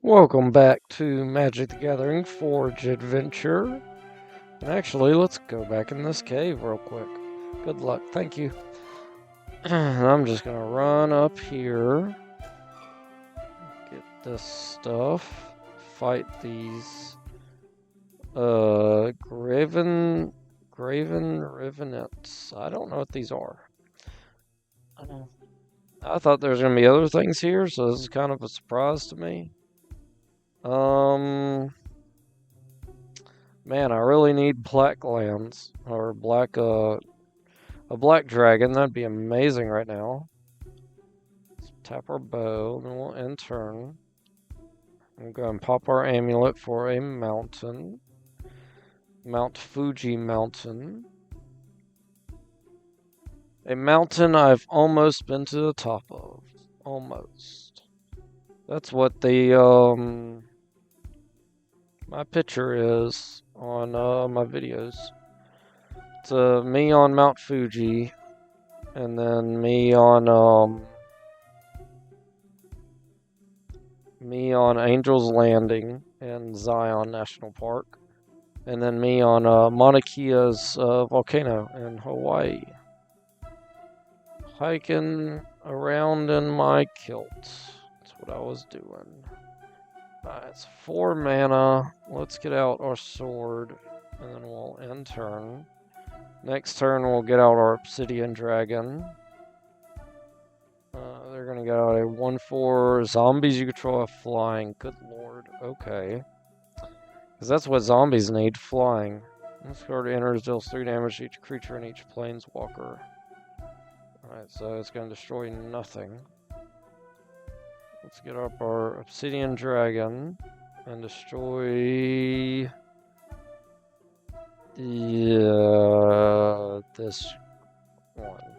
Welcome back to Magic the Gathering Forge Adventure. And actually, let's go back in this cave real quick. Good luck, thank you. I'm just gonna run up here, get this stuff, fight these Graven Rivenets. I don't know what these are. I thought there was gonna be other things here, so this is kind of a surprise to me. Man, I really need black lands or a black dragon. That'd be amazing right now. Let's tap our bow, then we'll end turn. I'm going to pop our amulet for a mountain. Mount Fuji Mountain. A mountain I've almost been to the top of. Almost. That's what the my picture is on my videos. It's me on Mount Fuji, and then me on Angel's Landing in Zion National Park, and then me on Mauna Kea's volcano in Hawaii. Hiking around in my kilt. That's what I was doing. Alright, it's 4 mana. Let's get out our sword, and then we'll end turn. Next turn, we'll get out our Obsidian Dragon. They're going to get out a 1/4 zombies you control have flying. Good lord. Okay. Because that's what zombies need, flying. This card enters, deals 3 damage to each creature and each planeswalker. Alright, so it's going to destroy nothing. Let's get up our Obsidian Dragon and destroy this one.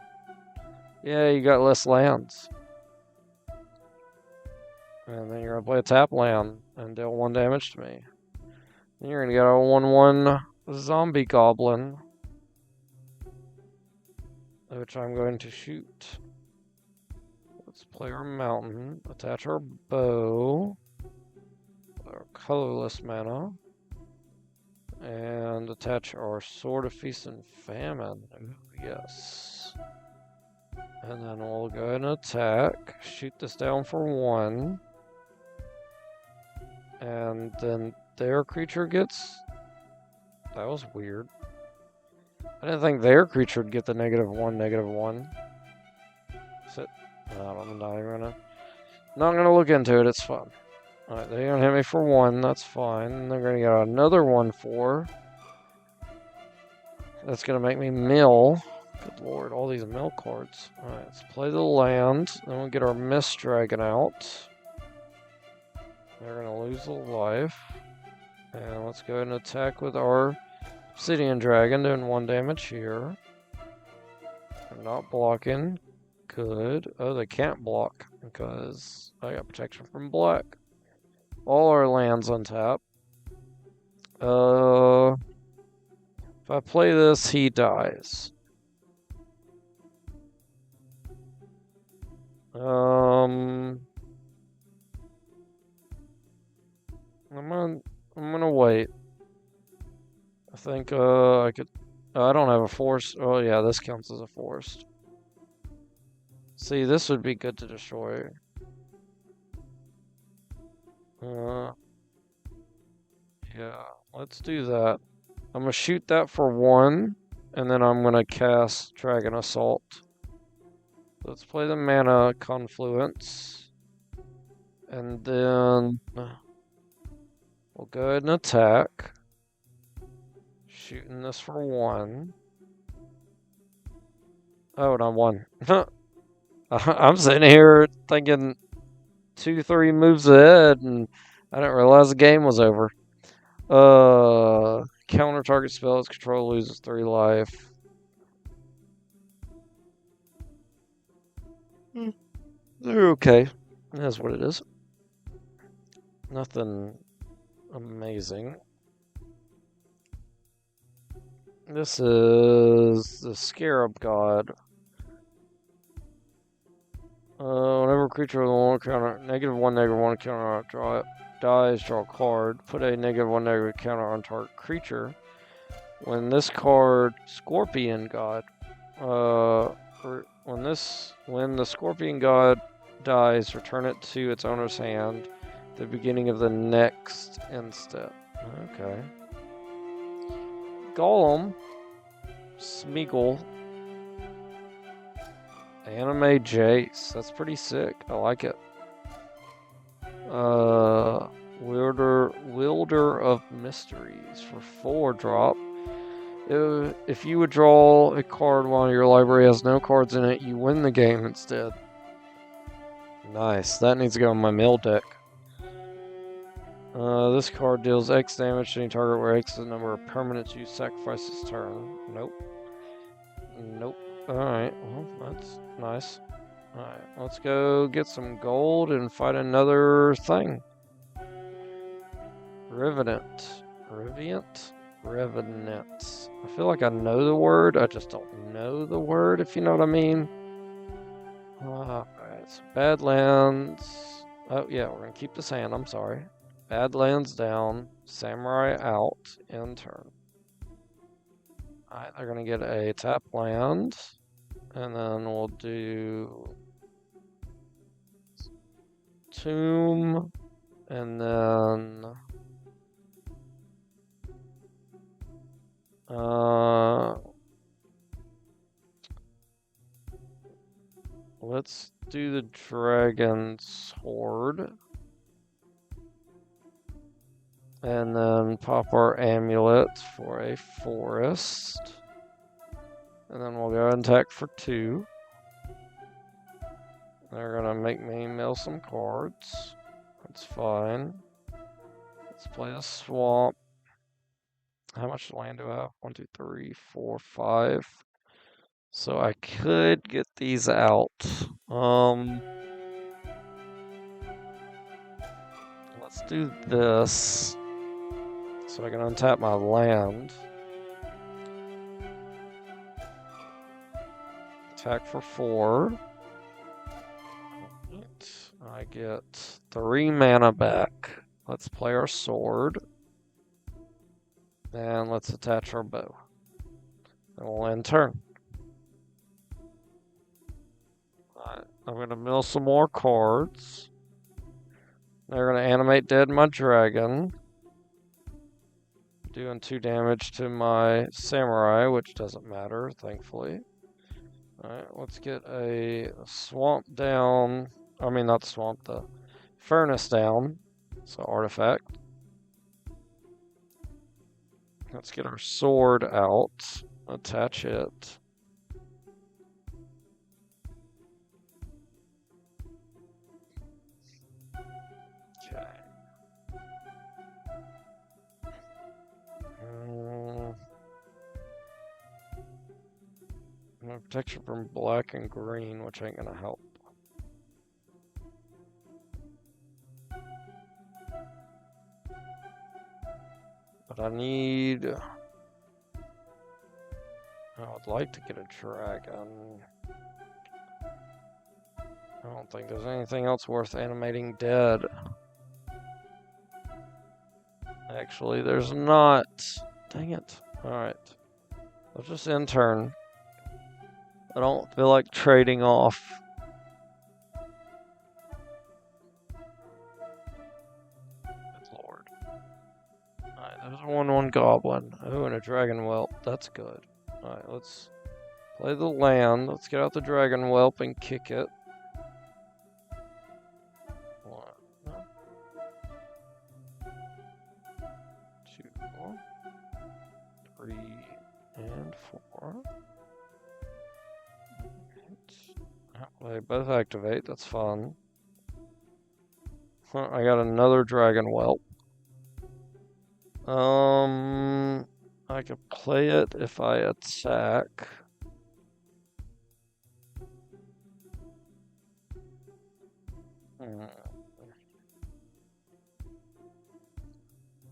Yeah, you got less lands. And then you're going to play a tap land and deal 1 damage to me. Then you're going to get a 1/1 zombie goblin, which I'm going to shoot. Let's play our mountain, attach our bow, our colorless mana, and attach our Sword of Feast and Famine. Ooh, yes. And then we'll go ahead and attack, shoot this down for 1. And then their creature gets... That was weird. I didn't think their creature would get the -1/-1. I'm not gonna look into it, it's fun. Alright, they're gonna hit me for 1, that's fine. And they're gonna get another 1/4. That's gonna make me mill. Good lord, all these mill cards. Alright, let's play the land. Then we'll get our Mist Dragon out. They're gonna lose a life. And let's go ahead and attack with our Obsidian Dragon, doing 1 damage here. I'm not blocking. Good. Oh, they can't block because I got protection from black. All our lands on tap. If I play this, he dies. I'm gonna wait. I think I could. I don't have a forest. Oh yeah, this counts as a forest. See, this would be good to destroy. Yeah, let's do that. I'm gonna shoot that for 1, and then I'm gonna cast Dragon Assault. Let's play the Mana Confluence, and then we'll go ahead and attack. Shooting this for 1. Oh, not 1. I'm sitting here thinking 2-3 moves ahead, and I didn't realize the game was over. Counter target spell its control loses 3 life. They're okay. That's what it is. Nothing amazing. This is the Scarab God. Whenever a creature with a -1 counter, -1/-1 counter dies, draw a card. Put a -1/- counter on target creature. When this card, Scorpion God, when the Scorpion God dies, return it to its owner's hand at the beginning of the next end step. Okay. Golem, Smeagol, Anime Jace. That's pretty sick. I like it. Wielder of Mysteries for 4-drop. If you would draw a card while your library has no cards in it, you win the game instead. Nice. That needs to go in my mill deck. This card deals X damage to any target where X is the number of permanents you sacrifice this turn. Nope. Nope. Alright, well, that's nice. Alright, let's go get some gold and fight another thing. Revenant. Revenant. I feel like I know the word, I just don't know the word, if you know what I mean. Alright, so Badlands. Oh, yeah, we're gonna keep this hand, I'm sorry. Badlands down, Samurai out, end turn. Alright, they're gonna get a tap land, and then we'll do Tomb, and then let's do the Dragon's Horde. And then pop our amulet for a forest. And then we'll go and attack for 2. They're gonna make me mill some cards. That's fine. Let's play a swamp. How much land do I have? 1, 2, 3, 4, 5. So I could get these out. Let's do this. So I can untap my land. Attack for 4. I get 3 mana back. Let's play our sword. And let's attach our bow. And we'll end turn. Alright, I'm going to mill some more cards. They're going to animate dead my dragon. Doing 2 damage to my samurai, which doesn't matter, thankfully. Alright, let's get a swamp down. I mean, not the swamp, the furnace down. So, artifact. Let's get our sword out. Attach it. Okay. No protection from black and green, which ain't gonna help. But I need... I would like to get a dragon. I don't think there's anything else worth animating dead. Actually, there's not. Dang it. Alright. Let's just end turn. I don't feel like trading off. Good lord. Alright, there's a 1/1 goblin. Oh, and a dragon whelp. That's good. Alright, let's play the land. Let's get out the dragon whelp and kick it. 1, 2, 3, and 4. They both activate, that's fun. I got another dragon whelp. I could play it if I attack.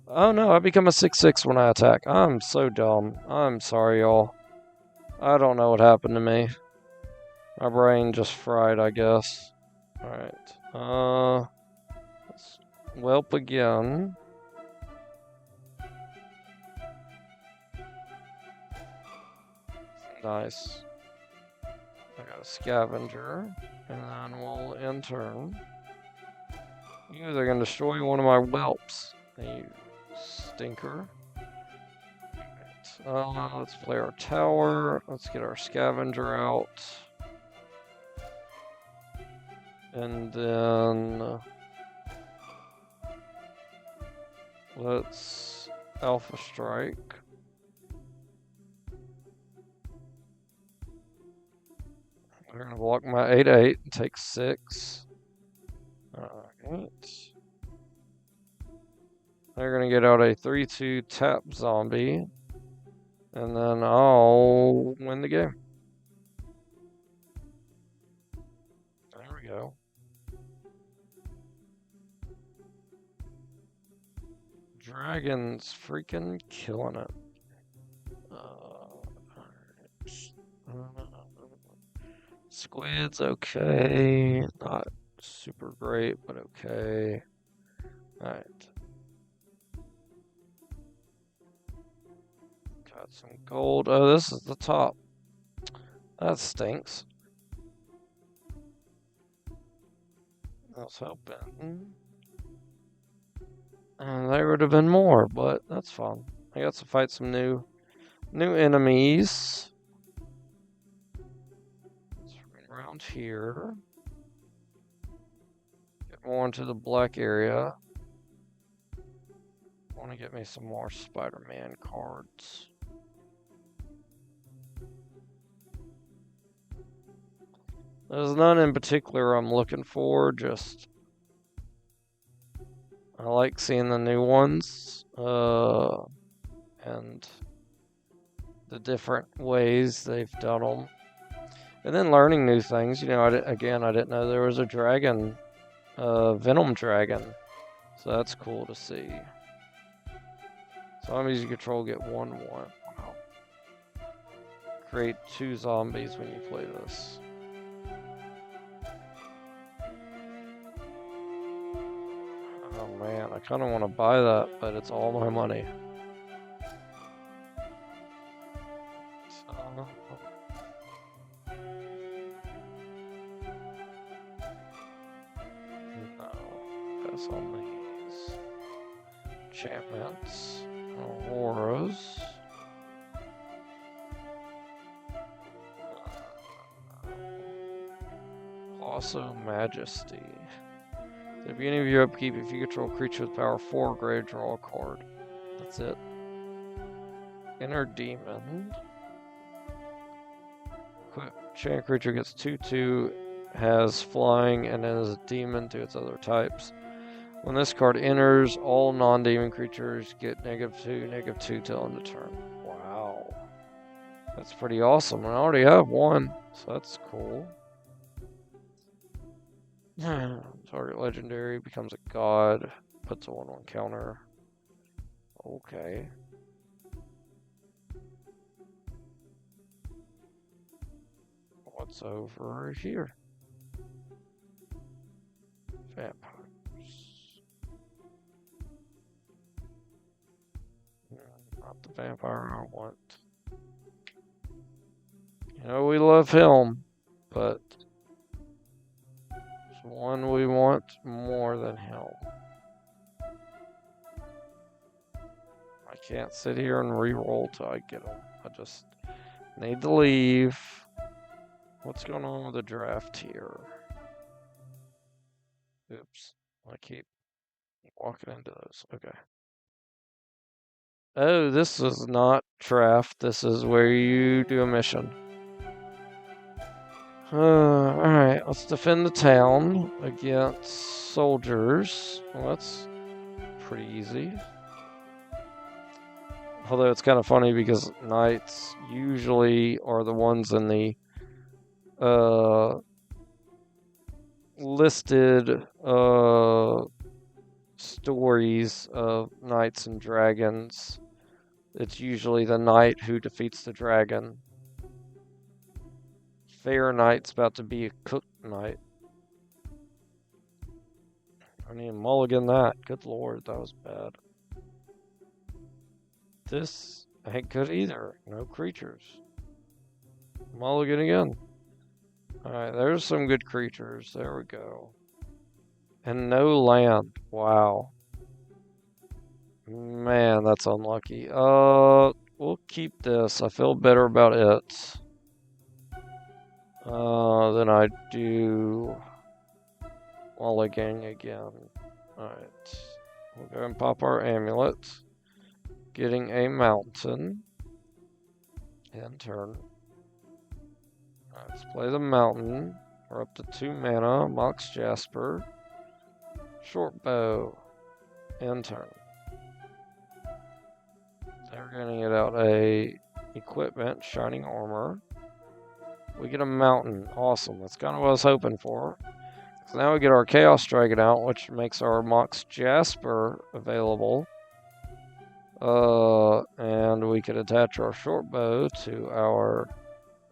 Oh no, I become a 6/6 when I attack. I'm so dumb. I'm sorry, y'all. I don't know what happened to me. My brain just fried, I guess. Alright. Let's whelp again. Nice. I got a scavenger. And then we'll end turn. You they're gonna destroy one of my whelps. You stinker. Let's play our tower. Let's get our scavenger out. And then let's Alpha Strike. We're gonna block my 8/8 and take 6. Alright. They're gonna get out a 3/2 tap zombie. And then I'll win the game. There we go. Dragon's freaking killing it. Squid's okay. Not super great, but okay. Alright. Got some gold. Oh, this is the top. That stinks. That's helping. And there would have been more, but that's fun. I got to fight some new enemies. Let's run around here. Get more into the black area. I want to get me some more Spider-Man cards. There's none in particular I'm looking for, just I like seeing the new ones, and the different ways they've done them. And then learning new things, you know, I didn't know there was a dragon, Venom dragon, so that's cool to see. Zombies you control get 1/1. Wow. Create 2 zombies when you play this. Oh man, I kind of want to buy that, but it's all my money. So, no, pass on these. Enchantments, auroras. Also Majesty. At the beginning of your upkeep, if you control a creature with power 4 or greater, draw a card. That's it. Inner Demon. Enchant creature gets 2/2, has flying, and is a demon to its other types. When this card enters, all non-demon creatures get -2, -2 till end of turn. Wow. That's pretty awesome. And I already have one, so that's cool. Target legendary becomes a god, puts a 1/1 counter. Okay. What's over here? Vampires. Not the vampire I want. You know, we love him, but there's one we want more than him. I can't sit here and re-roll till I get him. I just need to leave. What's going on with the draft here? Oops. I keep walking into those. Okay. Oh, this is not draft. This is where you do a mission. Alright, let's defend the town against soldiers. Well, that's pretty easy. Although it's kind of funny because knights usually are the ones in the listed stories of knights and dragons. It's usually the knight who defeats the dragon. Fair knight's about to be a cooked knight. I need to mulligan that. Good lord, that was bad. This ain't good either. No creatures. Mulligan again. Alright, there's some good creatures. There we go. And no land. Wow. Man, that's unlucky. We'll keep this. I feel better about it. Than I do mulligan again. Alright. We'll go and pop our amulet. Getting a mountain. And turn. Alright, let's play the mountain. We're up to 2 mana. Mox Jasper. Short bow. And turn. They're gonna get out a equipment, shining armor. We get a mountain. Awesome. That's kind of what I was hoping for. So now we get our Chaos Dragon out, which makes our Mox Jasper available. And we could attach our short bow to our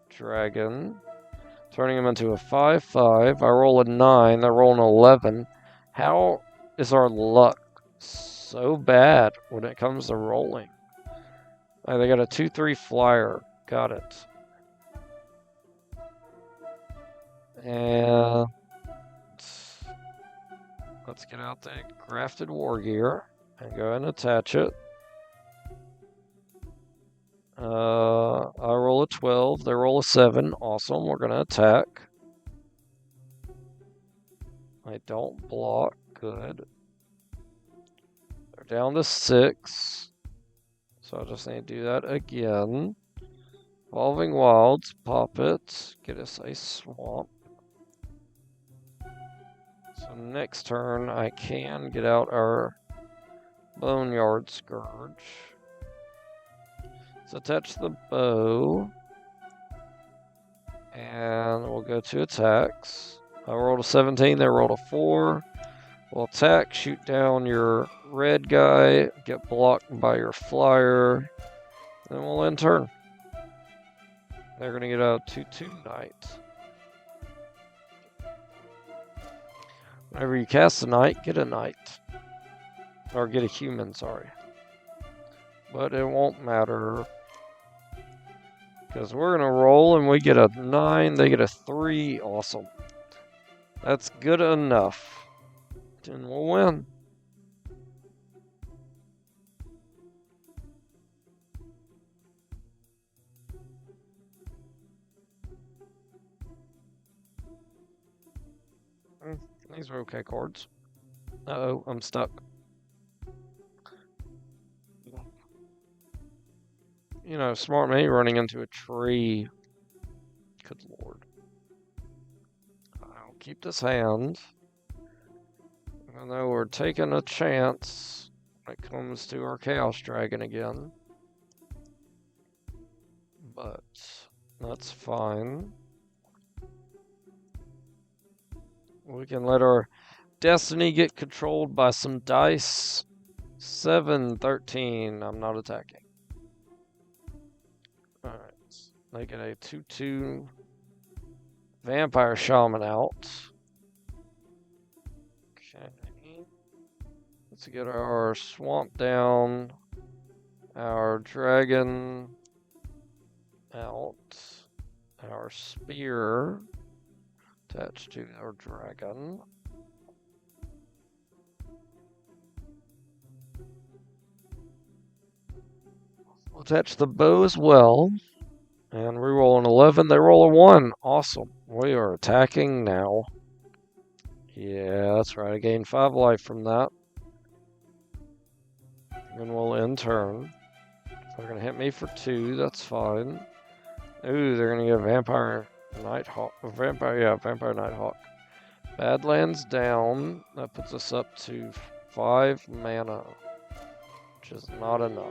dragon, turning him into a 5/5. I roll a 9. They roll an 11. How is our luck so bad when it comes to rolling? Oh, they got a 2/3 flyer. Got it. And let's get out the crafted war gear and go ahead and attach it. I roll a 12. They roll a 7. Awesome. We're going to attack. I don't block. Good. They're down to 6. So I just need to do that again. Evolving Wilds. Pop it. Get us a swamp. So next turn, I can get out our Boneyard Scourge. Let's attach the bow. And we'll go to attacks. I rolled a 17, they rolled a 4. We'll attack, shoot down your red guy, get blocked by your flyer, then we'll end turn. They're going to get a 2/2 knight. Whenever you cast a knight, get a knight. Or get a human, sorry. But it won't matter. Because we're going to roll and we get a 9, they get a 3. Awesome. That's good enough. And we'll win. These are okay cards. Uh-oh, I'm stuck. You know, smart me running into a tree. Good lord. I'll keep this hand. Even though we're taking a chance when it comes to our Chaos Dragon again. But that's fine. We can let our destiny get controlled by some dice. 7, 13. I'm not attacking. Alright. They get a 2/2 Vampire Shaman out. Okay. Let's get our Swamp down. Our Dragon out. Our Spear attached to our Dragon. We'll attach the bow as well. And we roll an 11. They roll a 1. Awesome. We are attacking now. Yeah, that's right. I gained 5 life from that. And we'll end turn. They're going to hit me for 2. That's fine. Ooh, they're going to get a Vampire Nighthawk. Vampire Nighthawk. Badlands down. That puts us up to 5 mana. Which is not enough.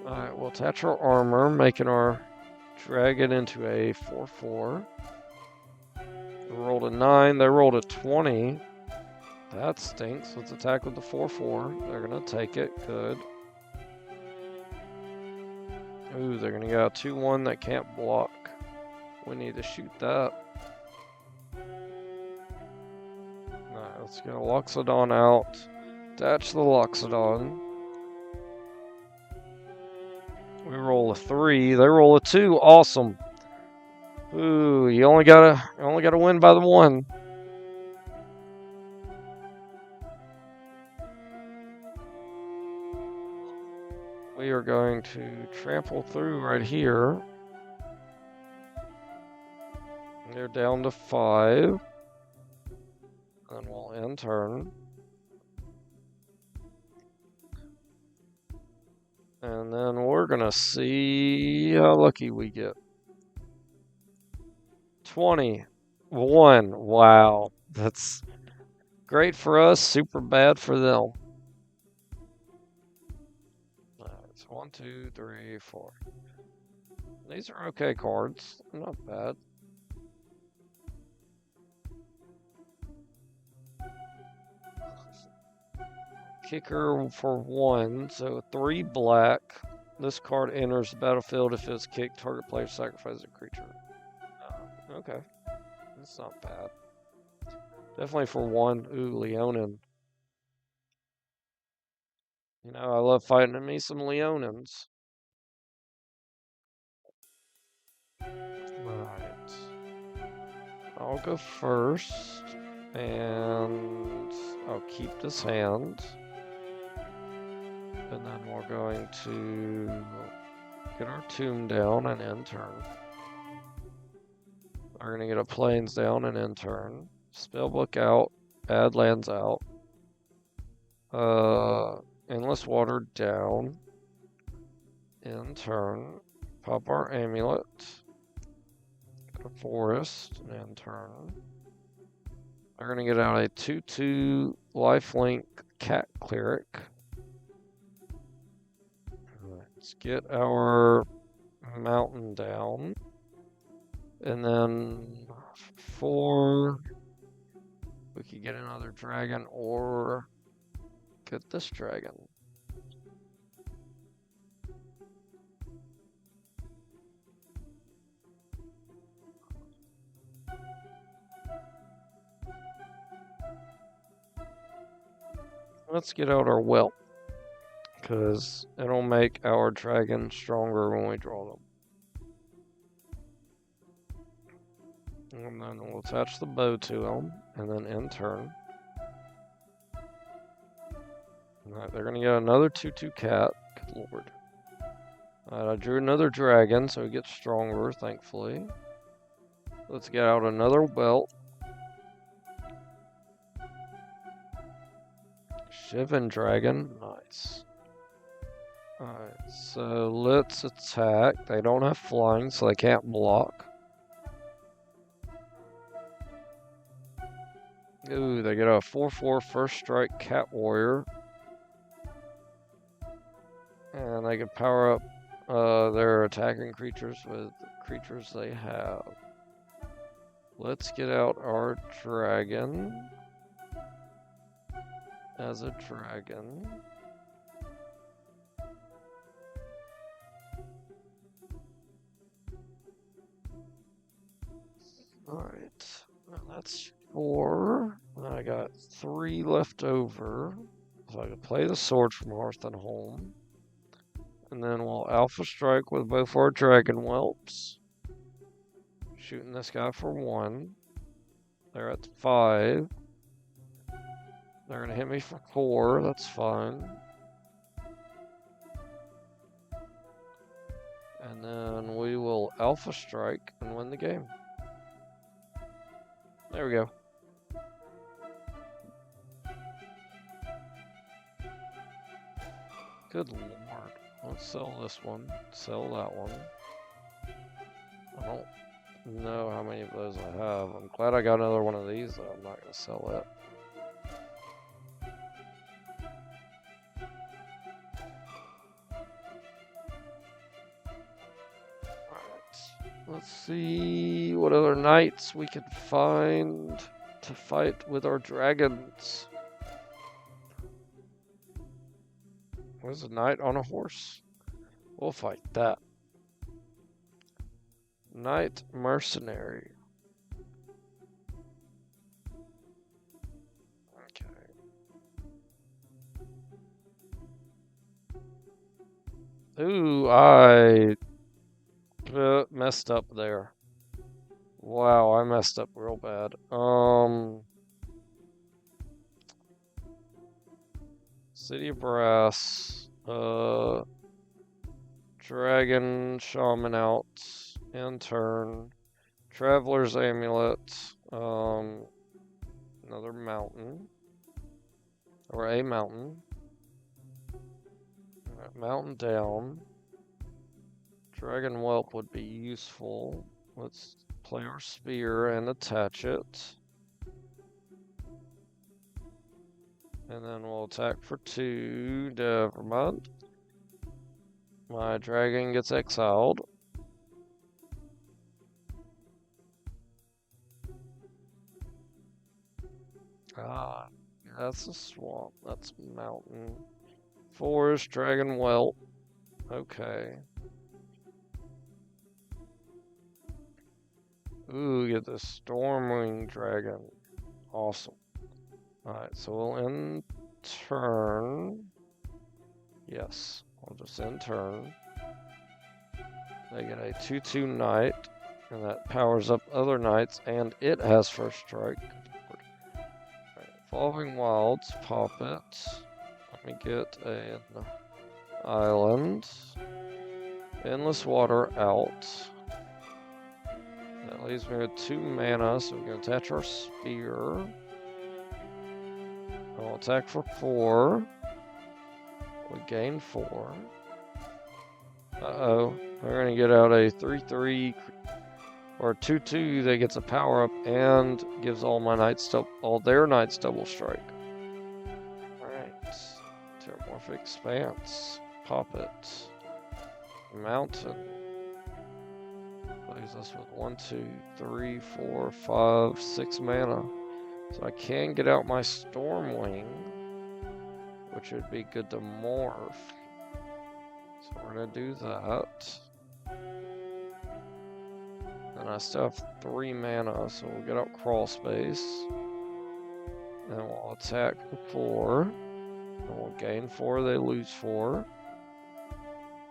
Alright, we'll attach our armor, making our dragon into a 4/4. They rolled a 9, they rolled a 20. That stinks. Let's attack with the 4/4. They're going to take it. Good. Ooh, they're gonna get a 2-1 that can't block. We need to shoot that. Alright, let's get a Loxodon out. Attach the Loxodon. We roll a 3. They roll a 2. Awesome. Ooh, you only gotta win by the 1. We are going to trample through right here. They're down to 5. And we'll end turn. And then we're gonna see how lucky we get. 21. Wow. That's great for us, super bad for them. It's 1, 2, 3, 4. These are okay cards. Not bad. Kicker for 1, so 3 black. This card enters the battlefield if it's kicked. Target player sacrifices a creature. Okay, that's not bad. Definitely for 1. Ooh, Leonin. You know, I love fighting me some Leonins. Alright. I'll go first. And I'll keep this hand. And then we're going to get our tomb down and end turn. We're going to get a plains down and end turn. Spellbook out. Add lands out. Endless water down. End turn. Pop our amulet. Go to forest and end turn. We're going to get out a 2/2 lifelink cat cleric. Let's get our mountain down. And then 4, we could get another dragon or get this dragon. Let's get out our whelp, because it'll make our dragon stronger when we draw them. And then we'll attach the bow to them, and then end turn. Alright, they're going to get another 2/2 cat. Good lord. Alright, I drew another dragon, so he gets stronger, thankfully. Let's get out another whelp. Shivan dragon, nice. Alright, so let's attack. They don't have flying, so they can't block. Ooh, they get a 4/4 first strike cat warrior. And they can power up their attacking creatures with creatures they have. Let's get out our dragon as a dragon. Alright, that's 4. I got 3 left over. So I can play the sword from Hearth and Home. And then we'll Alpha Strike with both our Dragon Whelps. Shooting this guy for 1. They're at 5. They're going to hit me for 4. That's fine. And then we will Alpha Strike and win the game. There we go. Good lord. Let's sell this one. Sell that one. I don't know how many of those I have. I'm glad I got another one of these, though. I'm not going to sell it. Alright. Let's see what other knights we can find to fight with our dragons. There's a knight on a horse. We'll fight that. Knight Mercenary. Okay. Ooh, I messed up there. Wow, I messed up real bad. City of Brass. Dragon Shaman out. In turn. Traveler's Amulet. Another mountain. Or a mountain. Mountain down. Dragon Whelp would be useful. Let's play our spear and attach it. And then we'll attack for 2. Never mind. My dragon gets exiled. Ah, that's a swamp. That's mountain. Forest, dragon whelp. Okay. Ooh, get the Stormwing Dragon. Awesome. Alright, so we'll end turn. Yes, we'll just end turn. They get a 2/2 knight, and that powers up other knights, and it has first strike. Right, Evolving Wilds, pop it. Let me get an island. Endless Water out. That leaves me with 2 mana, so we can attach our spear. I'll attack for 4. We gain 4. Uh-oh. We're going to get out a 3/3 or 2/2 that gets a power up and gives all my knights all their knights double strike. Alright. Terramorphic Expanse. Pop it. Mountain. Leaves us with 1, 2, 3, 4, 5, 6 mana. So I can get out my Stormwing, which would be good to morph. So we're going to do that. And I still have 3 mana, so we'll get out Crawl Space. And we'll attack for 4. And we'll gain 4, they lose 4.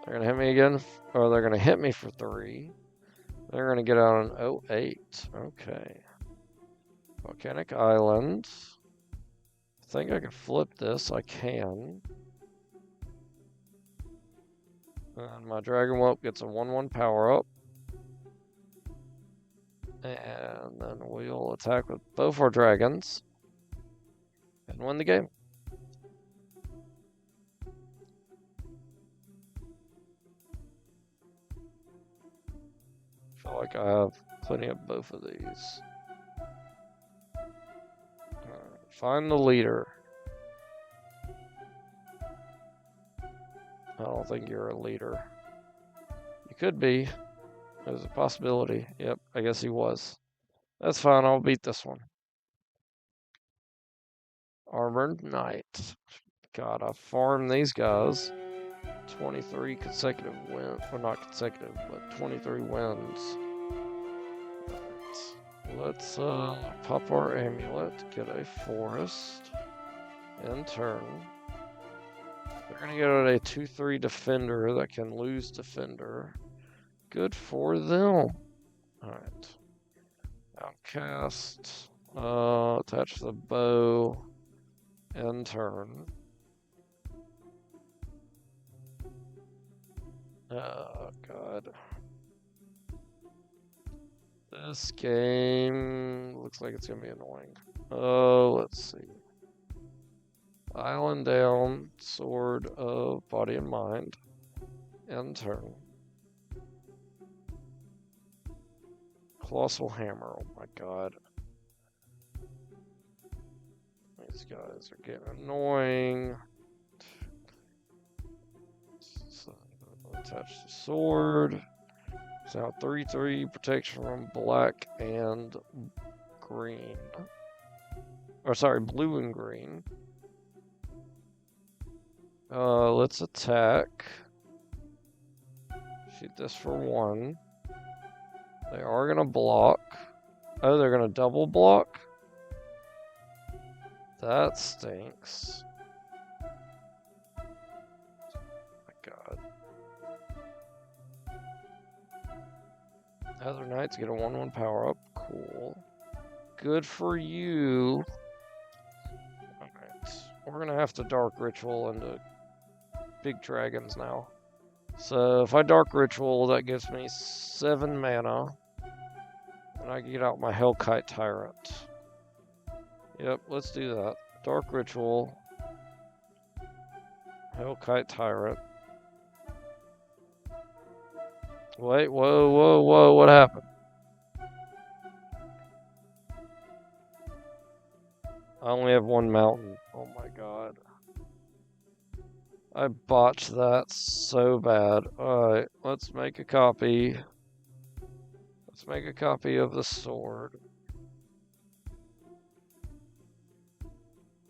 They're going to hit me again, or they're going to hit me for 3. They're going to get out an 08. Okay. Volcanic Island. I think I can flip this. I can. And my Dragon Whelp gets a 1/1 power up. And then we'll attack with both our dragons and win the game. I feel like I have plenty of both of these. Find the leader. I don't think you're a leader. You could be. There's a possibility. Yep, I guess he was. That's fine, I'll beat this one. Armored Knight. God, I farmed these guys. 23 consecutive wins. Well, not consecutive, but 23 wins. Right. Let's pop our amulet, get a forest, and turn. They're going to get out a 2/3 defender that can lose defender. Good for them. Alright. Outcast. Attach the bow. End turn. Oh, God. This game looks like it's going to be annoying. Oh, let's see. Island down, Sword of Body and Mind. End turn. Colossal Hammer, oh my God. These guys are getting annoying. So, attach the sword. It's now 3/3 protection from black and green. Or sorry, blue and green. Let's attack. Shoot this for 1. They are going to block. Oh, they're going to double block? That stinks. My god. Other Knights get a 1/1 power up. Cool. Good for you. Alright. We're going to have to Dark Ritual into big dragons now. So if I Dark Ritual, that gives me 7 mana. And I can get out my Hellkite Tyrant. Yep, let's do that. Dark Ritual. Hellkite Tyrant. Wait, whoa, what happened? I only have 1 mountain. Oh my god. I botched that so bad. Alright, let's make a copy. Let's make a copy of the sword.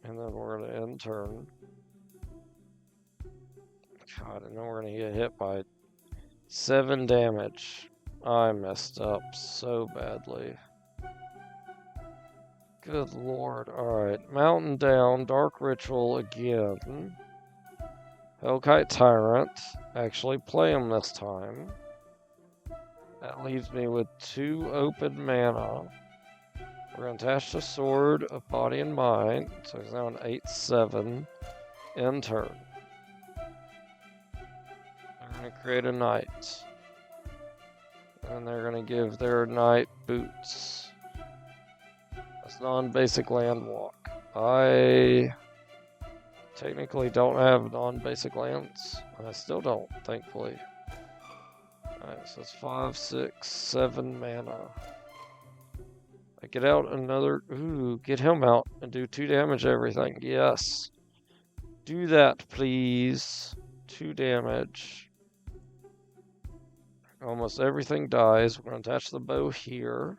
And then we're going to end turn. God, and then we're going to get hit by 7 damage. I messed up so badly. Good lord. Alright, mountain down, Dark Ritual again. Hellkite Tyrant. Actually play him this time. That leaves me with 2 open mana. We're going to attach the sword of body and mind. So he's now an 8/7. End turn. They're going to create a knight. And they're going to give their knight boots. That's non-basic land walk. I technically don't have non-basic lands. I still don't, thankfully. Alright, so it's 5, 6, 7 mana. I get out another... Ooh, get him out and do 2 damage to everything. Yes. Do that, please. 2 damage. Almost everything dies. We're going to attach the bow here.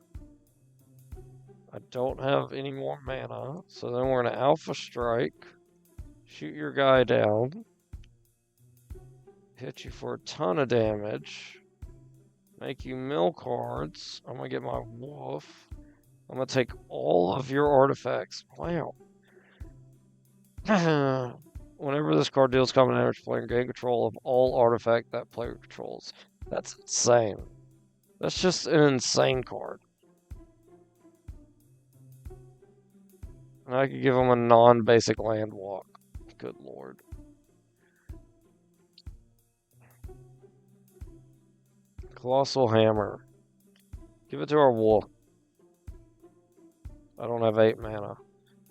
I don't have any more mana. So then we're going to Alpha Strike. Shoot your guy down. Hit you for a ton of damage. Make you mill cards. I'm going to get my wolf. I'm going to take all of your artifacts. Wow. Whenever this card deals common damage, player gain control of all artifact that player controls. That's insane. That's just an insane card. And I could give him a non-basic land walk. Good lord. Colossal Hammer. Give it to our wolf. I don't have 8 mana.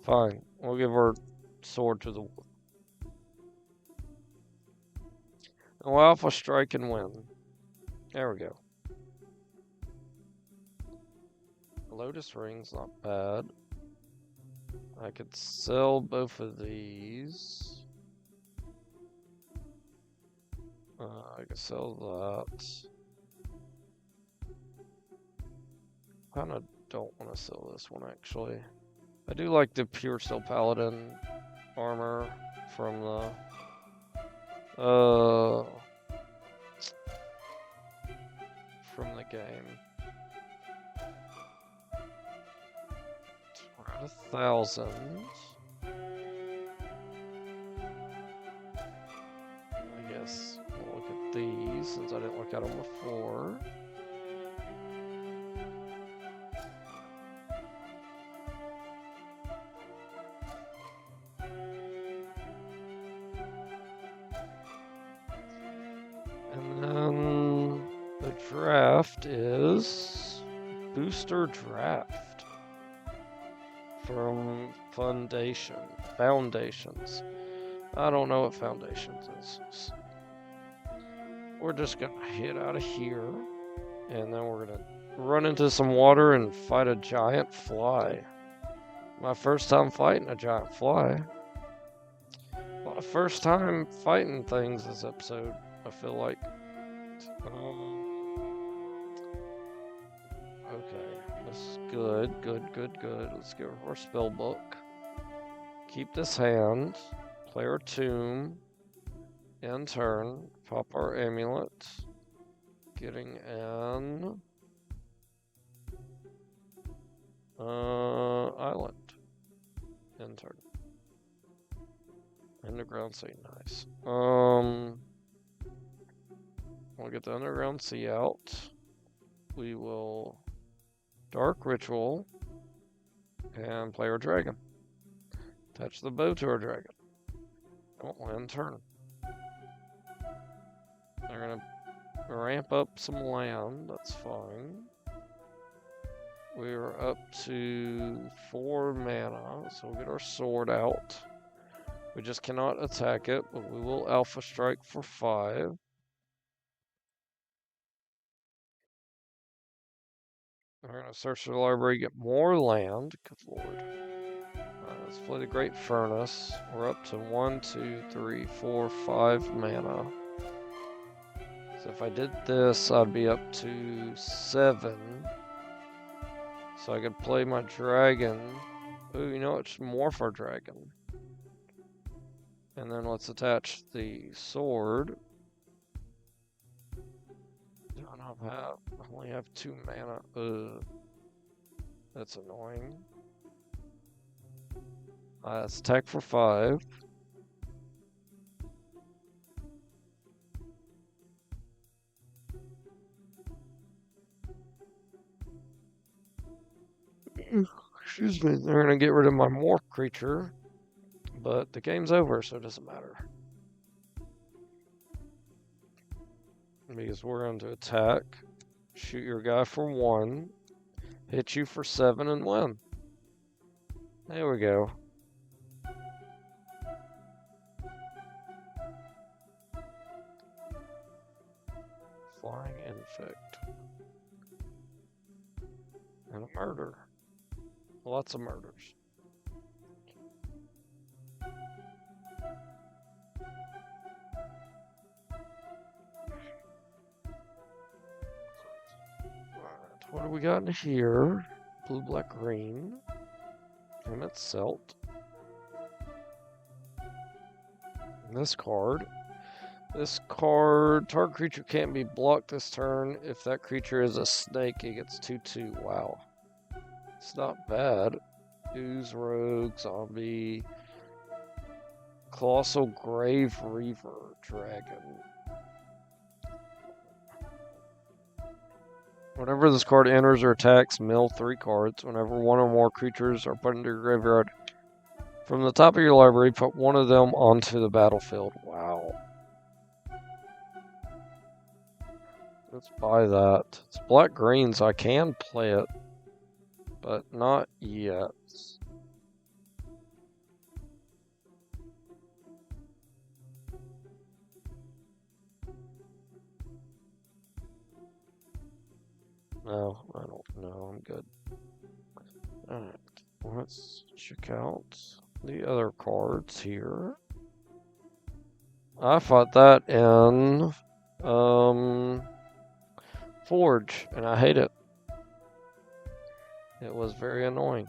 Fine. We'll give our sword to the wolf. And we'll Alpha Strike and win. There we go. Lotus Ring's not bad. I could sell both of these. I could sell that. Kinda don't want to sell this one, actually. I do like the Pure Steel Paladin armor from the game. We're at 1,000. I guess we'll look at these since I didn't look at them before. And then the draft is Booster Draft from Foundations. I don't know what Foundations is. We're just gonna hit out of here, and then we're gonna run into some water and fight a giant fly. My first time fighting a giant fly. Well, the first time fighting things this episode, I feel like. Okay, this is good. Let's get our spell book. Keep this hand. Play our tomb. End turn. Pop our amulet. Getting an Island. End turn. Underground sea, nice. We'll get the underground sea out. We will Dark Ritual and play our dragon. Attach the bow to our dragon. Oh, end turn. They're gonna ramp up some land, that's fine. We are up to 4 mana, so we'll get our sword out. We just cannot attack it, but we will Alpha Strike for 5. We're going to search the library, get more land. Good lord. Let's play the Great Furnace. We're up to 1, 2, 3, 4, 5 mana. So if I did this, I'd be up to 7. So I could play my dragon. Ooh, you know what? Just morph our dragon. And then let's attach the sword. I only have 2 mana. Ugh. That's annoying. Let's attack for 5. Excuse me, they're going to get rid of my morph creature. But the game's over, so it doesn't matter. Because we're going to attack, shoot your guy for 1, hit you for 7, and win. There we go. Flying Infect. And a murder. Lots of murders. What do we got in here? Blue, black, green. And it's Celt. And this card. This card, target creature can't be blocked this turn. If that creature is a snake, it gets 2/2. Wow. It's not bad. Ooze, Rogue, Zombie. Colossal Grave Reaver Dragon. Whenever this card enters or attacks, mill 3 cards. Whenever one or more creatures are put into your graveyard from the top of your library, put one of them onto the battlefield. Wow. Let's buy that. It's black green, so I can play it, but not yet. No, I don't know. I'm good. Alright, let's check out the other cards here. I fought that in Forge, and I hate it. It was very annoying.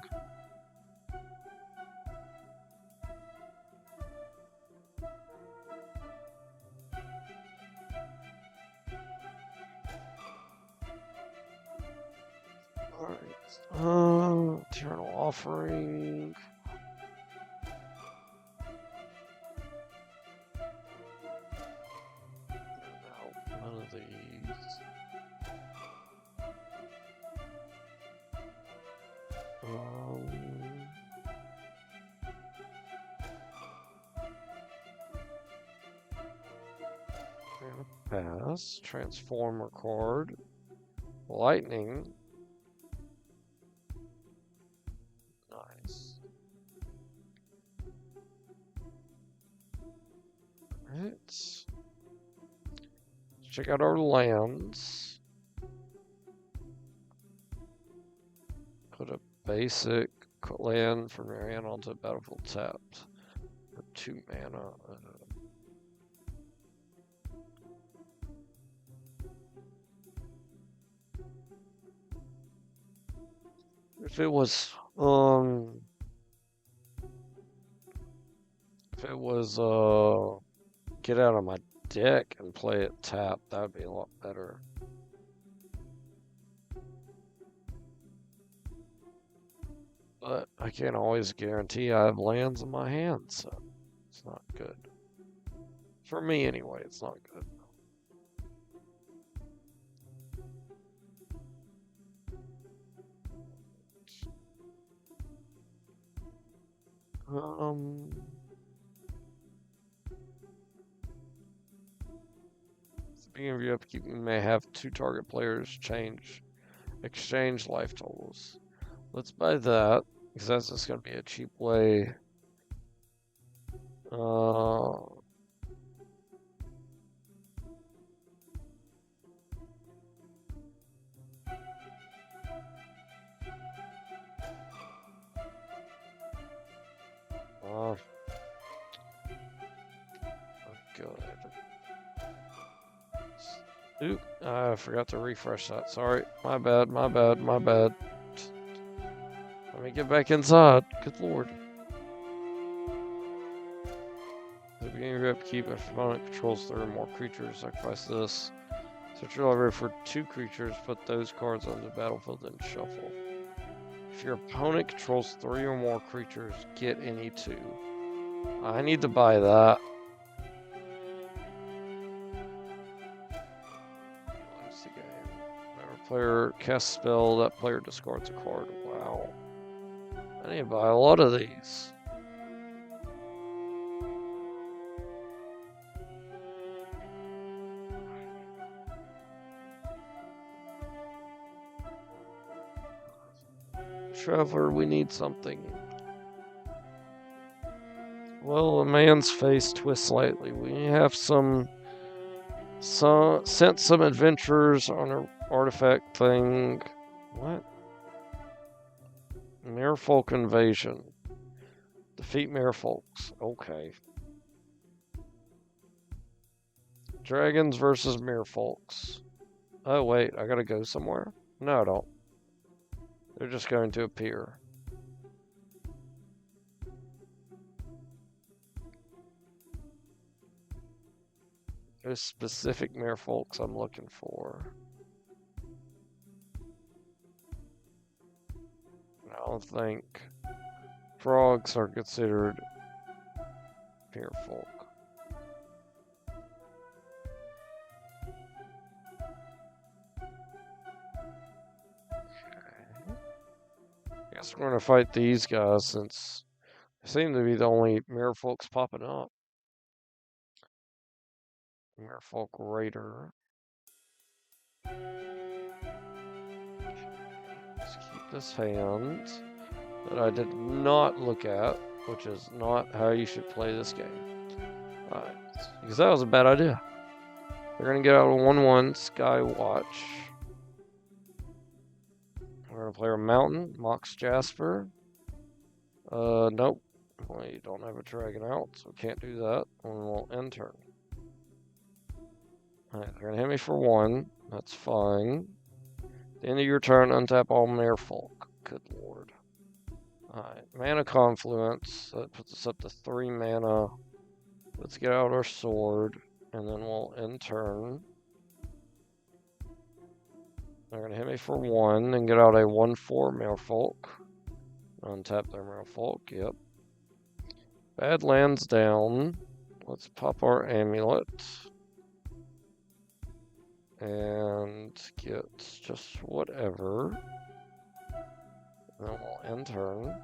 Alright, Eternal Offering. No, none of these. Pass. Transformer card. Lightning. Nice. Alright. Let's check out our lands. Put a basic land from your hand onto battlefield tapped. For 2 mana. If it was get out of my deck and play it tap, that would be a lot better. But I can't always guarantee I have lands in my hand, so it's not good. For me, anyway, it's not good. Beginning of your upkeep, you may have 2 target players exchange life totals. Let's buy that, because that's just going to be a cheap way. Good. Oop, I forgot to refresh that. Sorry. My bad, my bad, my bad. Let me get back inside. Good lord. At the beginning of your upkeep, if your opponent controls 3 or more creatures, sacrifice this. Search your library for 2 creatures, put those cards on the battlefield, then shuffle. If your opponent controls 3 or more creatures, get any 2. I need to buy that. Lose the game. Whenever a player casts a spell, that player discards a card. Wow. I need to buy a lot of these. Traveler, we need something. Well, a man's face twists slightly. We have sent some adventurers on an artifact thing. What? Merfolk invasion. Defeat Merfolks. Okay. Dragons versus Merfolks. Oh, wait. I gotta go somewhere? No, I don't. They're just going to appear. There's specific Merfolks I'm looking for. I don't think frogs are considered Merfolk. I guess we're going to fight these guys since they seem to be the only Merfolks popping up. Merfolk Raider. Let's keep this hand that I did not look at, which is not how you should play this game. Alright, because that was a bad idea. They're going to get out a 1/1 Sky Watch. We're going to play a Mountain, Mox Jasper. Nope. We don't have a dragon out, so we can't do that. And we'll end turn. Alright, they're going to hit me for 1. That's fine. At the end of your turn, untap all Merfolk. Good lord. Alright, Mana Confluence. That puts us up to 3 mana. Let's get out our sword, and then we'll end turn. They're going to hit me for 1 and get out a 1/4 Merfolk. Untap their Merfolk, yep. Bad lands down. Let's pop our amulet. And get just whatever. And then we'll end turn.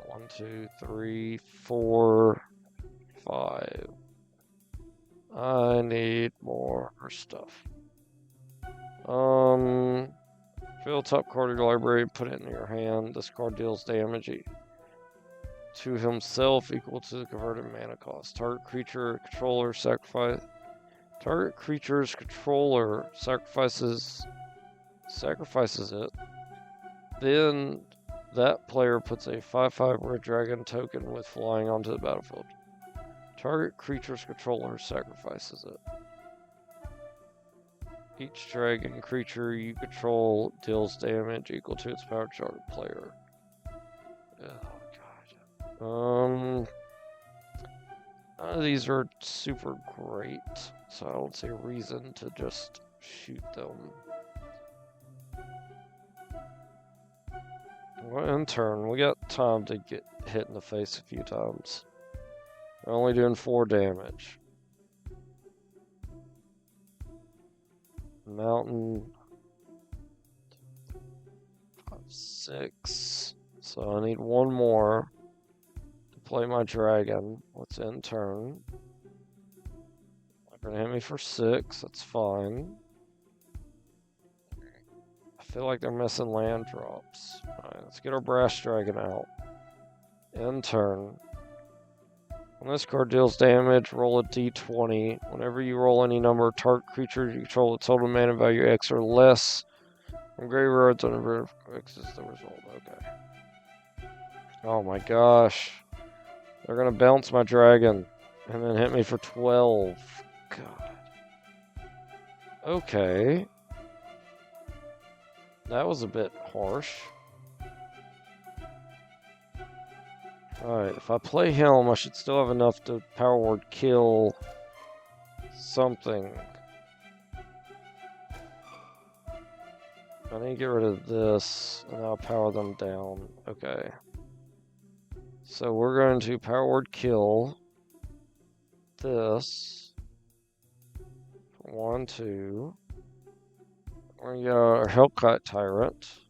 1, 2, 3, 4, 5. I need more stuff. Fill top card of your library, put it in your hand. This card deals damage to himself equal to the converted mana cost. Target creature controller sacrifice. Target creature's controller sacrifices it. Then that player puts a 5/5 red dragon token with flying onto the battlefield. Target creature's controller sacrifices it. Each dragon creature you control deals damage equal to its power target player. Oh god. None of these are super great, so I don't see a reason to just shoot them. Well, in turn, we got time to get hit in the face a few times. We're only doing 4 damage. Mountain. 5, 6. So I need one more to play my dragon. What's in turn? They're gonna hit me for 6. That's fine. I feel like they're missing land drops. Alright, let's get our brass dragon out. End turn. When this card deals damage, roll a d20. Whenever you roll any number of target creatures you control with total mana value X or less from graveyards on the X is the result. Okay. Oh my gosh. They're gonna bounce my dragon and then hit me for 12. God. Okay. That was a bit harsh. Alright, if I play Helm, I should still have enough to power word kill something. I need to get rid of this, and I'll power them down. Okay. So we're going to power word kill this. 1, 2. We're going to get our Hellkite Tyrant.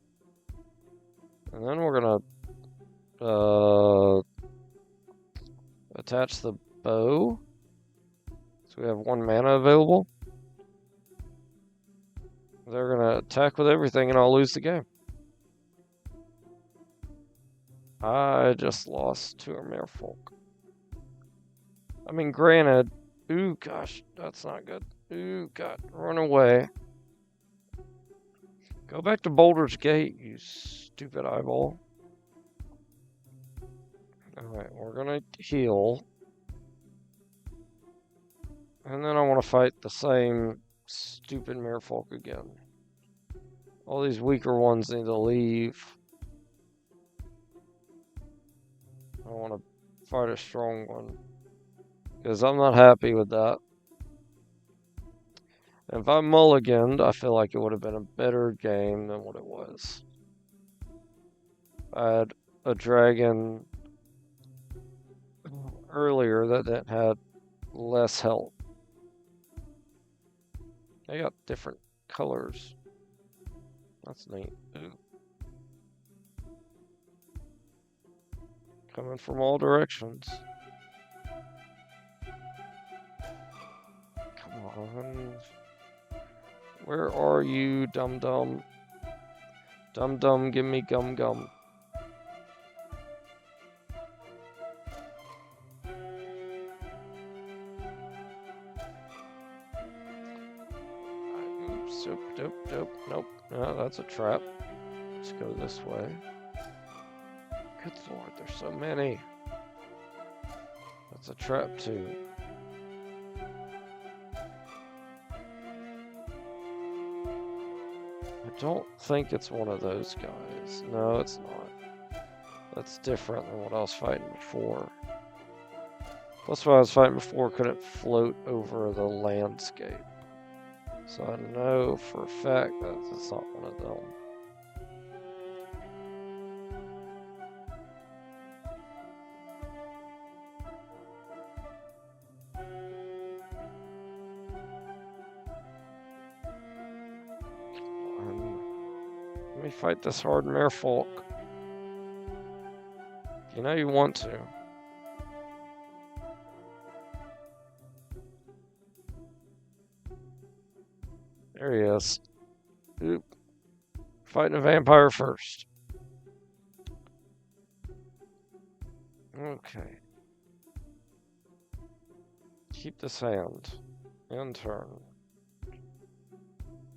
And then we're going to attach the bow. So we have 1 mana available. They're going to attack with everything and I'll lose the game. I just lost to a Merfolk. I mean, granted, ooh, gosh, that's not good. Ooh, God, run away. Go back to Boulder's Gate, you stupid eyeball. Alright, we're gonna heal. And then I want to fight the same stupid Merfolk again. All these weaker ones need to leave. I want to fight a strong one. Because I'm not happy with that. And if I mulliganed, I feel like it would have been a better game than what it was. I had a dragon earlier that had less health. They got different colors. That's neat. Ooh. Coming from all directions. Come on. Where are you, dum-dum? Dum-dum, give me gum-gum. Oops, nope. No, that's a trap. Let's go this way. Good lord, there's so many. That's a trap too. I don't think it's one of those guys. No, it's not. That's different than what I was fighting before. Plus what I was fighting before couldn't float over the landscape. So I know for a fact that it's not one of them. Let me fight this hard Merfolk. You know you want to. There he is. Oop. Fighting a vampire first. Okay. Keep this hand. In turn.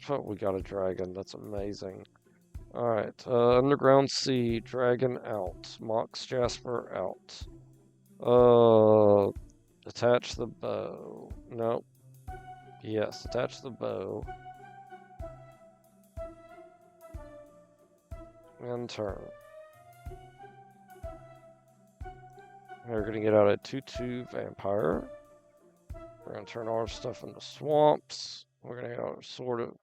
Oh, we got a dragon. That's amazing. Alright. Underground Sea. Dragon out. Mox Jasper out. Attach the bow. Nope. Yes, attach the bow. And turn. We're gonna get out a 2/2 vampire. We're gonna turn all our stuff into swamps. We're gonna get our Sword of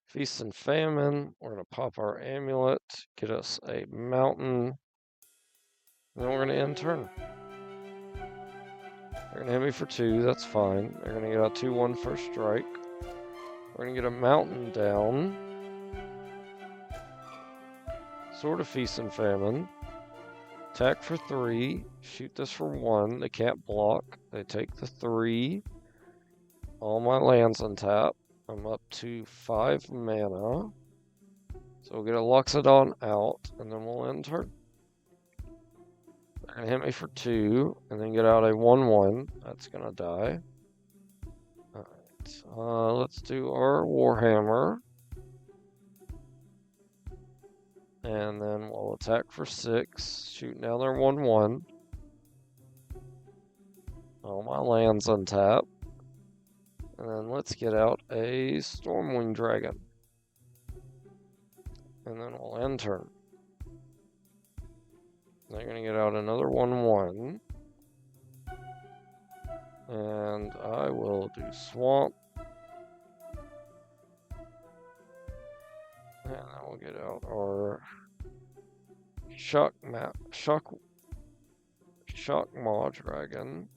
Feast and Famine. We're going to pop our amulet, get us a mountain, and then we're going to end turn. They're going to hit me for 2, that's fine. They're going to get a 2/1 first strike. We're going to get a mountain down. Sword of Feast and Famine. Attack for 3. Shoot this for 1. They can't block. They take the 3. All my lands untap. I'm up to 5 mana. So we'll get a Loxodon out, and then we'll end turn. They're going to hit me for 2, and then get out a 1/1. That's going to die. Alright, let's do our Warhammer. And then we'll attack for 6, shooting down their 1/1. All my lands untap. And then let's get out a Stormwing Dragon. And then we'll end turn. They're going to get out another 1/1. And I will do Swamp. And then we'll get out our Shock Maw Dragon.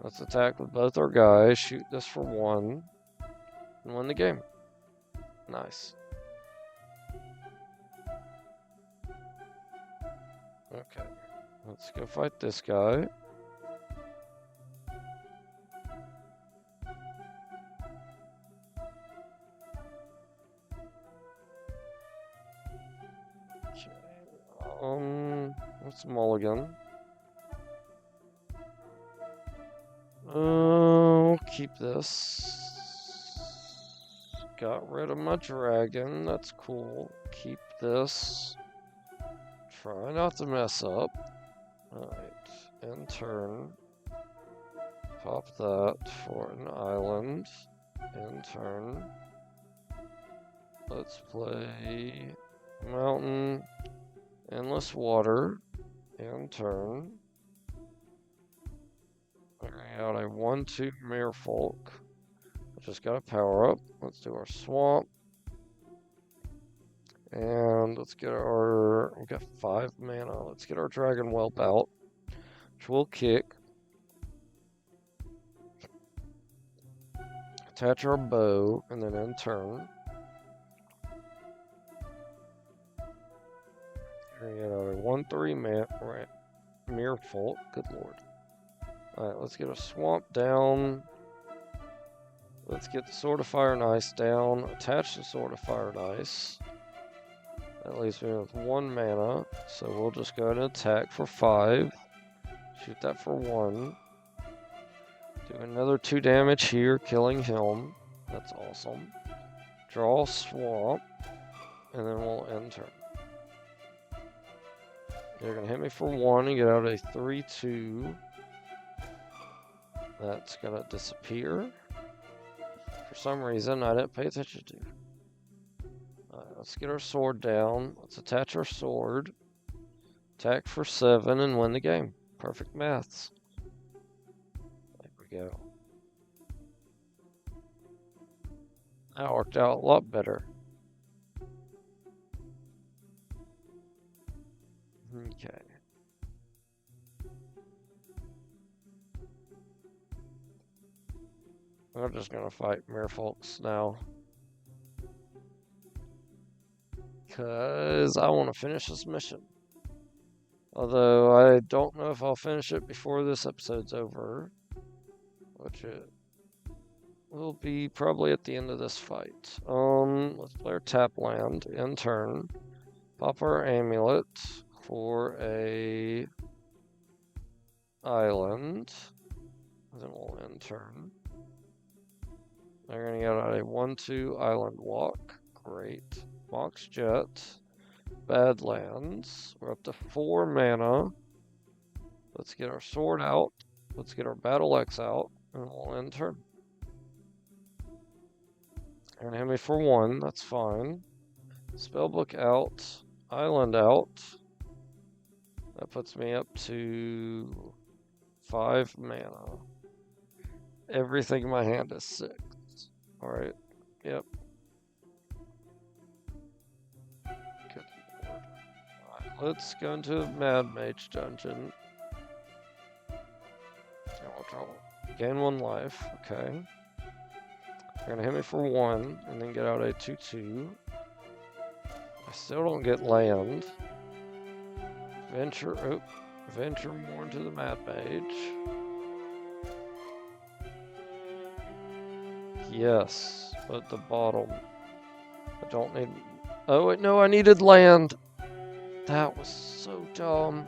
Let's attack with both our guys, shoot this for 1, and win the game. Nice. Okay, let's go fight this guy. Okay, let's mulligan. Keep this. Got rid of my dragon, that's cool. Keep this. Try not to mess up. Alright, end turn. Pop that for an island. End turn. Let's play mountain, endless water. End turn. Bring out a 1/2 Merfolk. I just got a power up. Let's do our swamp. And let's get our, we got 5 mana. Let's get our Dragon Whelp out, which will kick. Attach our bow, and then end turn. We're gonna get our 1/3 Merfolk. Good lord. Alright, let's get a swamp down. Let's get the Sword of Fire and Ice down. Attach the Sword of Fire and Ice. That leaves me with 1 mana. So we'll just go ahead and attack for 5. Shoot that for 1. Do another 2 damage here, killing him. That's awesome. Draw swamp. And then we'll end turn. They're going to hit me for 1 and get out a 3/2. That's going to disappear. For some reason, I didn't pay attention to. Alright, let's get our sword down. Let's attach our sword. Attack for 7 and win the game. Perfect maths. There we go. That worked out a lot better. Okay. We're just gonna fight Merfolks now. Because I want to finish this mission. Although I don't know if I'll finish it before this episode's over. Which it will be probably at the end of this fight. Let's play our tap land, end turn. Pop our amulet for a island. Then we'll end turn. They're going to get out a 1/2 island walk. Great. Mox Jet. Badlands. We're up to 4 mana. Let's get our sword out. Let's get our Battle Axe out. And we'll end turn. They're going to hit me for 1. That's fine. Spellbook out. Island out. That puts me up to 5 mana. Everything in my hand is 6. Alright. Yep. let's go into the Mad Mage dungeon. Gain 1 life, okay. They're gonna hit me for 1, and then get out a 2/2. I still don't get land. Venture more into the Mad Mage. Yes, but at the bottom. I don't need... Oh, wait, no, I needed land. That was so dumb.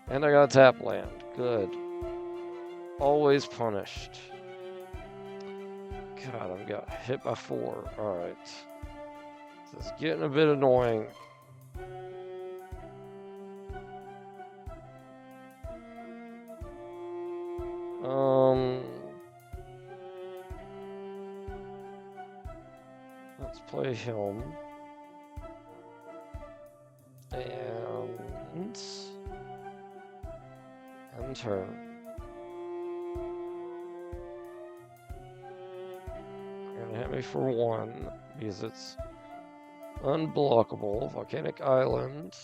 And I got tap land. Good. Always punished. God, I'm got hit by 4. Alright. This is getting a bit annoying. Let's play him. And turn. They're gonna hit me for 1 because it's unblockable. Volcanic Island.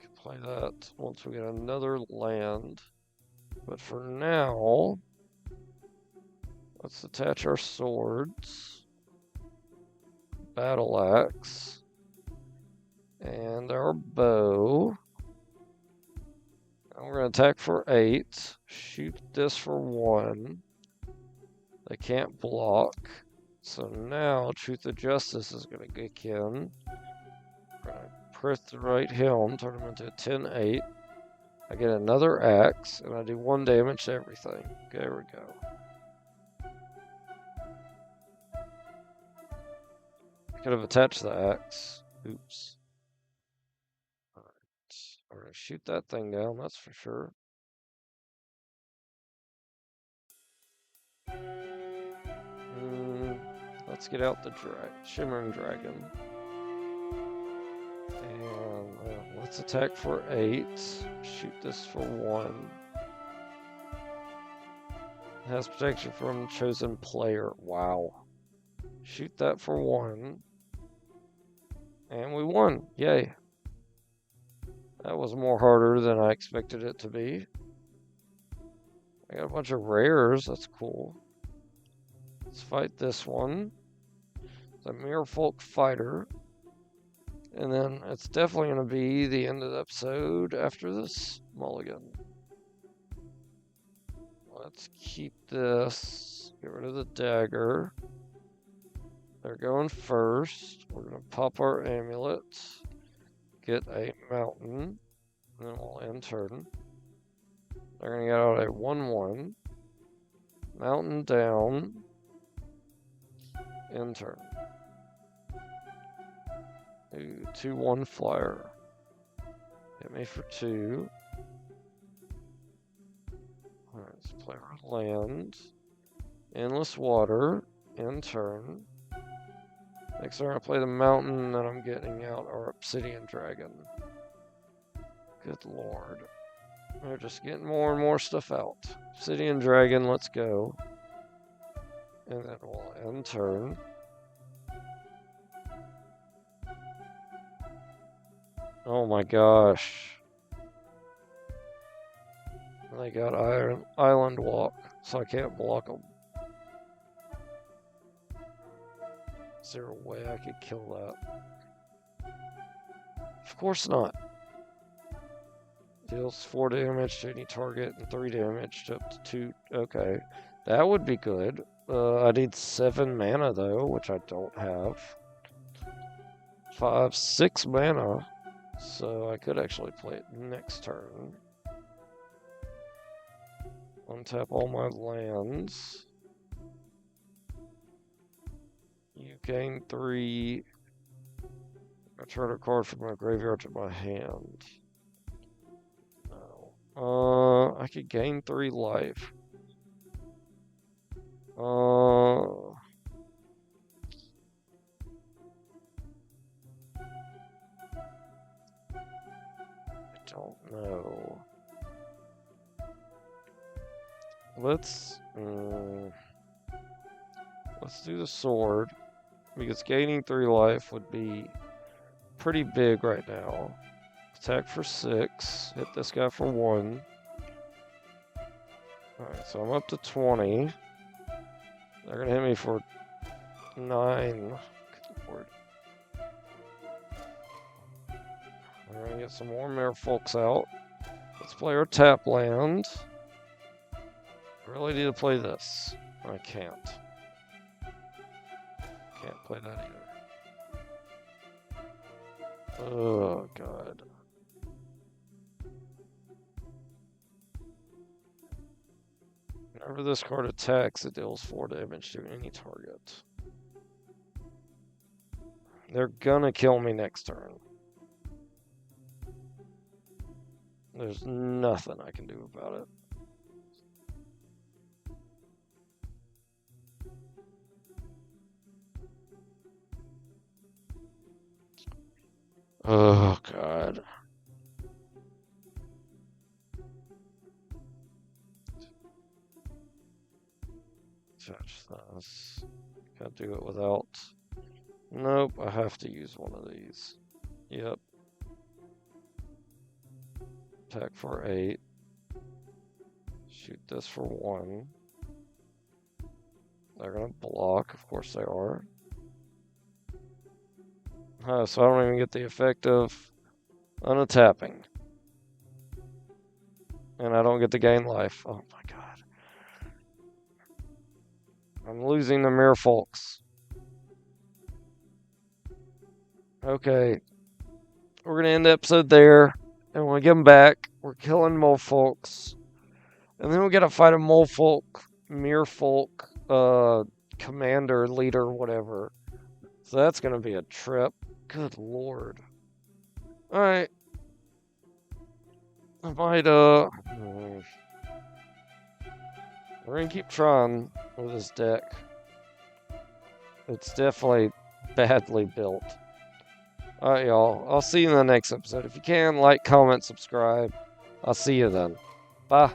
Can play that once we get another land. But for now, let's attach our swords. Battle axe. And our bow. And we're going to attack for 8. Shoot this for 1. They can't block. So now Truth of Justice is going to kick in. We're going to press the right helm, turn him into a 10-8. I get another axe, and I do 1 damage to everything. There we go. I could have attached the axe. Oops. Alright. We're going to shoot that thing down, that's for sure. Let's get out the Shimmering Dragon. And let's attack for 8. Shoot this for 1. It has protection from chosen player. Wow. Shoot that for 1. And we won. Yay. That was more harder than I expected it to be. I got a bunch of rares. That's cool. Let's fight this one. The Merfolk Fighter. And then it's definitely going to be the end of the episode after this mulligan. Let's keep this. Get rid of the dagger. They're going first. We're going to pop our amulet. Get a mountain. And then we'll end turn. They're going to get out a 1/1. Mountain down. End turn. 2/1 flyer. Hit me for 2. Alright, let's play our land. Endless water. End turn. Next, I'm going to play the mountain that I'm getting out our obsidian dragon. Good lord. They're just getting more and more stuff out. Obsidian dragon, let's go. And then we'll end turn. Oh my gosh. They got island walk, so I can't block them. Is there a way I could kill that? Of course not. Deals 4 damage to any target and 3 damage to up to 2. Okay, that would be good. I need 7 mana though, which I don't have. 6 mana. So I could actually play it next turn. Untap all my lands. You gain 3. Return a card from my graveyard to my hand. No. I could gain 3 life. I don't know. Let's do the sword. because gaining 3 life would be pretty big right now. Attack for 6, hit this guy for 1. Alright, so I'm up to 20. They're gonna hit me for 9. Good lord. We're gonna get some more Merfolks out. Let's play our tap land. I really need to play this. I can't. Can't play that either. Oh, God. Whenever this card attacks, it deals 4 damage to any target. They're gonna kill me next turn. There's nothing I can do about it. Oh, God. Fetch this. Can't do it without. Nope, I have to use one of these. Yep. Attack for 8. Shoot this for 1. They're gonna block, of course they are. So I don't even get the effect of untapping. And I don't get to gain life. Oh my god. I'm losing the Merfolks. Okay. We're going to end the episode there. And when we get them back, we're killing Merfolks. And then we got to fight a Merfolk, commander, leader, whatever. So that's going to be a trip. Good lord. Alright. I might, we're going to keep trying with this deck. It's definitely badly built. Alright, y'all. I'll see you in the next episode. If you can, like, comment, subscribe. I'll see you then. Bye.